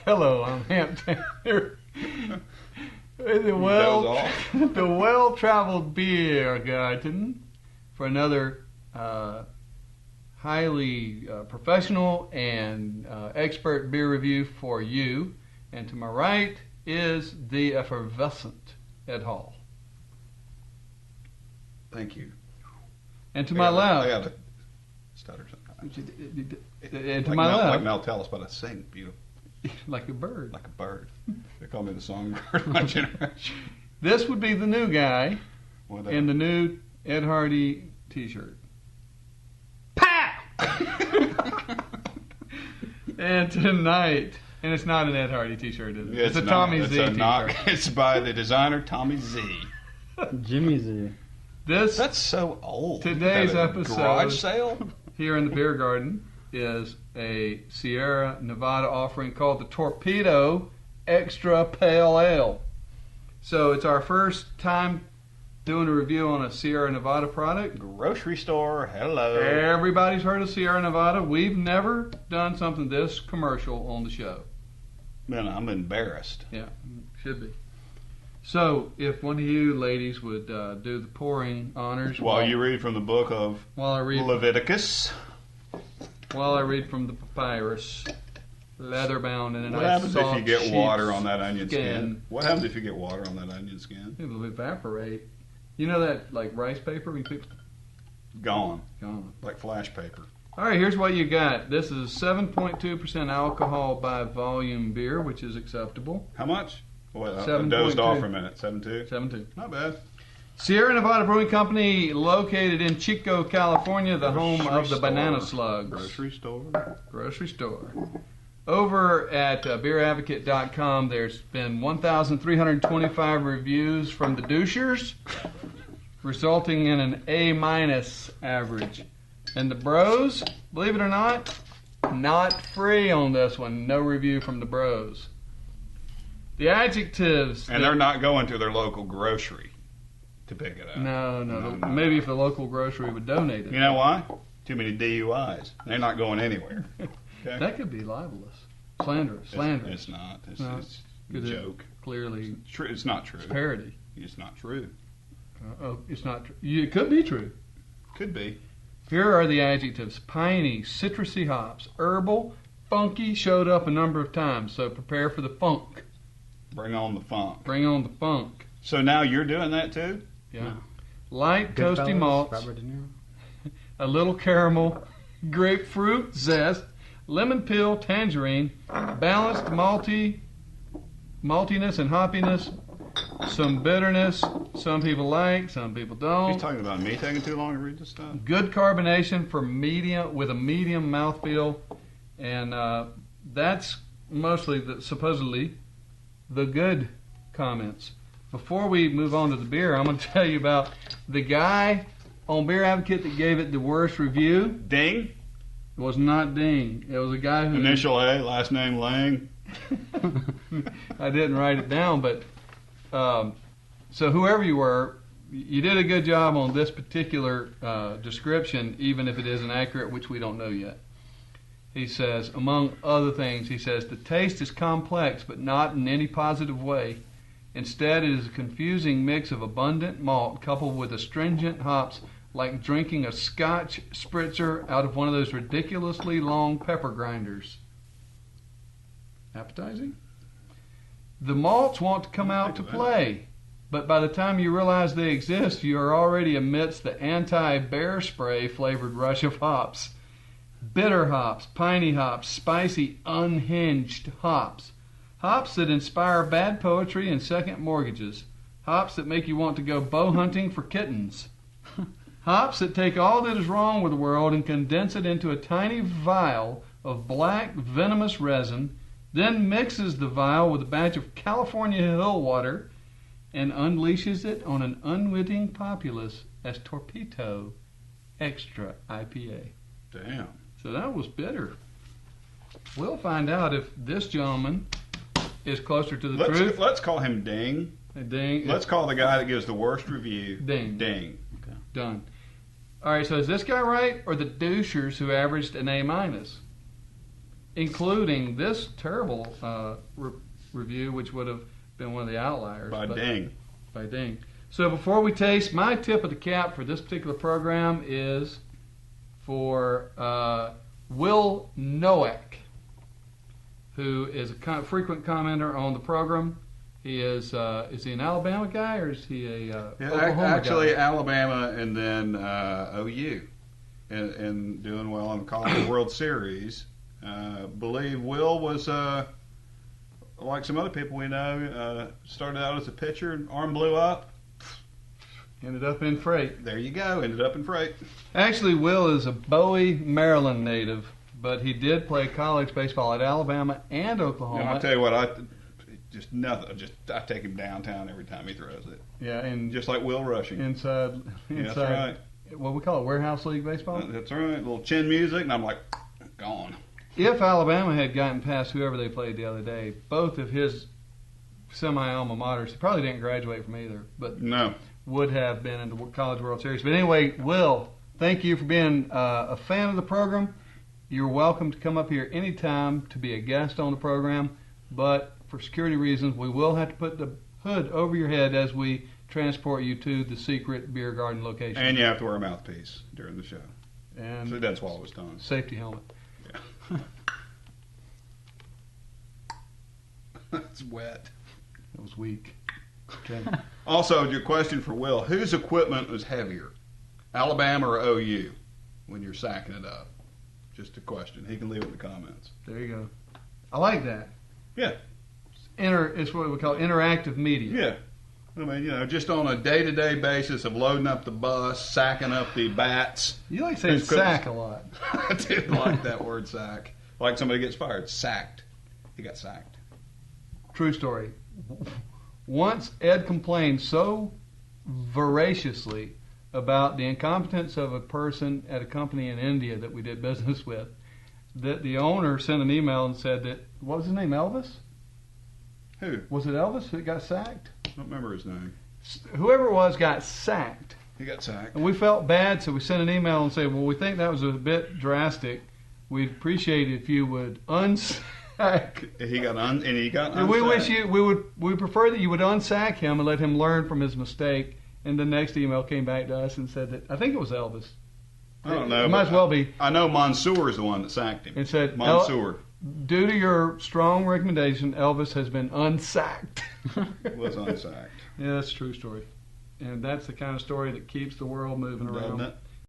Hello, I'm Hampton. The well-traveled beer garden for another highly professional and expert beer review for you. And to my right is the effervescent Ed Hall. Thank you. And to my left, I got to stutter sometimes. And to my left, like Mel Tellis, but I sing beautiful. Like a bird. Like a bird. They call me the songbird of my generation. This would be the new guy in the new Ed Hardy t-shirt. Pow! And tonight, and it's not an Ed Hardy t-shirt, is it? It's a Tommy Z t-shirt. It's by the designer Tommy Z. Jimmy Z. That's so old. Today's episode, garage sale here in the beer garden, is a Sierra Nevada offering called the Torpedo Extra Pale Ale. So it's our first time doing a review on a Sierra Nevada product. Grocery store, hello. Everybody's heard of Sierra Nevada. We've never done something this commercial on the show. Man, I'm embarrassed. Yeah, should be. So if one of you ladies would do the pouring honors while you read from the book of Leviticus. While I read from the papyrus, leather bound in a nice What happens if you get water sheep's on that onion skin? What happens if you get water on that onion skin? It'll evaporate. You know that like rice paper? Gone. Gone. Like flash paper. All right, here's what you got. This is 7.2% alcohol by volume beer, which is acceptable. How much? Well, I dozed off for a minute. 7.2? 7.2. Not bad. Sierra Nevada Brewing Company, located in Chico, California, the home of the banana slugs. Grocery store. Grocery store. Over at beeradvocate.com, there's been 1,325 reviews from the douchers, resulting in an A- average. And the bros, believe it or not free on this one. No review from the bros. The adjectives. And they're not going to their local grocery to pick it up. No. Maybe if the local grocery would donate it. You know why? Too many DUIs. They're not going anywhere. Okay? That could be libelous. Slanderous. It's not. It's a joke. Clearly. It's not true. It's parody. It's not true. It's not true. It could be true. Could be. Here are the adjectives. Piney, citrusy hops, herbal, funky showed up a number of times, so prepare for the funk. Bring on the funk. Bring on the funk. So now you're doing that too? Yeah. No. Light, Goodfellas, toasty malts, Robert De Niro. a little caramel, grapefruit zest, lemon peel, tangerine, balanced maltiness and hoppiness, some bitterness. Some people like, some people don't. He's talking about me taking too long to read this stuff? Good carbonation for with a medium mouthfeel, and that's mostly supposedly the good comments. Before we move on to the beer, I'm going to tell you about the guy on Beer Advocate that gave it the worst review. Ding? It was not Ding. It was a guy who... Initial A, last name Lang. I didn't write it down, but... so whoever you were, you did a good job on this particular description, even if it isn't accurate, which we don't know yet. He says, among other things, he says, the taste is complex, but not in any positive way. Instead, it is a confusing mix of abundant malt coupled with astringent hops, like drinking a Scotch spritzer out of one of those ridiculously long pepper grinders. Appetizing? The malts want to come out to play, but by the time you realize they exist, you are already amidst the anti-bear spray flavored rush of hops. Bitter hops, piney hops, spicy, unhinged hops. Hops that inspire bad poetry and second mortgages. Hops that make you want to go bow hunting for kittens. Hops that take all that is wrong with the world and condense it into a tiny vial of black, venomous resin, then mixes the vial with a batch of California hill water and unleashes it on an unwitting populace as Torpedo Extra IPA. Damn. So that was bitter. We'll find out if this gentleman is closer to the truth. Let's call him Ding. Ding. Let's call the guy that gives the worst review Ding. Ding. Okay. Done. All right, so is this guy right or the douchers who averaged an A-? including this terrible review, which would have been one of the outliers. By Ding. By Ding. So before we taste, my tip of the cap for this particular program is for Will Noack, who is a frequent commenter on the program. He is he an Alabama guy or is he a Oklahoma actually guy? Alabama and then OU, and doing well in the College World Series. Believe Will was like some other people we know. Started out as a pitcher, and arm blew up. Ended up in freight. There you go. Ended up in freight. Actually, Will is a Bowie, Maryland native, but he did play college baseball at Alabama and Oklahoma. And I tell you what, I take him downtown every time he throws it. Yeah, and Just like Will Rushing. inside, Yeah, that's right. what we call it, warehouse league baseball. That's right. A little chin music, and I'm like, gone. If Alabama had gotten past whoever they played the other day, both of his semi-alma maters, he probably didn't graduate from either, but No. would have been in the College World Series. But anyway, Will, thank you for being a fan of the program. You're welcome to come up here anytime to be a guest on the program, but for security reasons, we will have to put the hood over your head as we transport you to the secret beer garden location. And you have to wear a mouthpiece during the show. And So that's while it was done. safety helmet. It's wet. It was weak. Okay. Also, your question for Will, whose equipment was heavier, Alabama or OU, when you're sacking it up? Just a question. He can leave it in the comments. There you go. I like that. Yeah. It's what we call interactive media. Yeah. I mean, just on a day-to-day basis of loading up the bus, sacking up the bats. You like saying Who's cooking- sack a lot. I did like that word, sack. Like somebody gets fired. Sacked. He got sacked. True story. Once Ed complained so voraciously about the incompetence of a person at a company in India that we did business with, that the owner sent an email and said that, what was his name, Elvis? Who? Was it Elvis that got sacked? I don't remember his name. Whoever it was got sacked. He got sacked. And we felt bad, so we sent an email and said, well, we think that was a bit drastic. We'd appreciate it if you would unsack. He got unsacked. We wish we prefer that you would unsack him and let him learn from his mistake. And the next email came back to us and said that, I think it was Elvis. I don't know. It might as well be. I know Mansour is the one that sacked him. It said, Mansour due to your strong recommendation, Elvis has been unsacked. was unsacked. Yeah, that's a true story. And that's the kind of story that keeps the world moving around. Doesn't it?